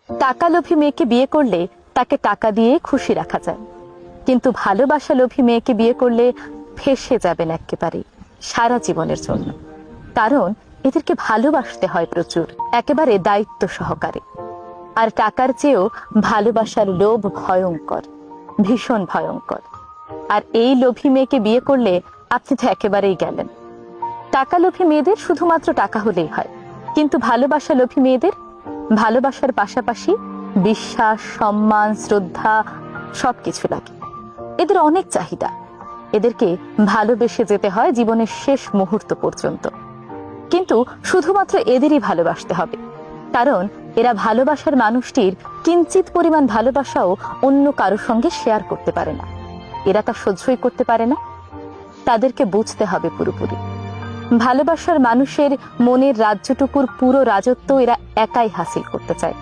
টাকা লোভী মেয়েকে বিয়ে করলে তাকে টাকা দিয়ে খুশি রাখা যায়, কিন্তু ভালোবাসা লোভী মেয়েকে বিয়ে করলে ফেঁসে যাবেন একেবারে সারা জীবনের জন্য। কারণ এদেরকে ভালোবাসতে হয় প্রচুর, একেবারে দায়িত্ব সহকারে। আর টাকার চেয়েও ভালোবাসার লোভ ভয়ঙ্কর, ভীষণ ভয়ঙ্কর। আর এই লোভী মেয়েকে বিয়ে করলে আপনি তো একেবারেই গেলেন। টাকা লোভী মেয়েদের শুধুমাত্র টাকা হলেই হয়, কিন্তু ভালোবাসা লোভী মেয়েদের ভালোবাসার পাশাপাশি বিশ্বাস, সম্মান, শ্রদ্ধা সবকিছু লাগে। এদের অনেক চাহিদা। এদেরকে ভালোবেসে যেতে হয় জীবনের শেষ মুহূর্ত পর্যন্ত। কিন্তু শুধুমাত্র এদেরই ভালোবাসতে হবে, কারণ এরা ভালোবাসার মানুষটির কিঞ্চিত পরিমাণ ভালোবাসাও অন্য কারোর সঙ্গে শেয়ার করতে পারে না। এরা তা সহ্যই করতে পারে না। তাদেরকে বুঝতে হবে পুরোপুরি, ভালোবাসার মানুষের মনের রাজ্যটুকুর পুরো রাজত্ব এরা একাই হাসিল করতে চায়।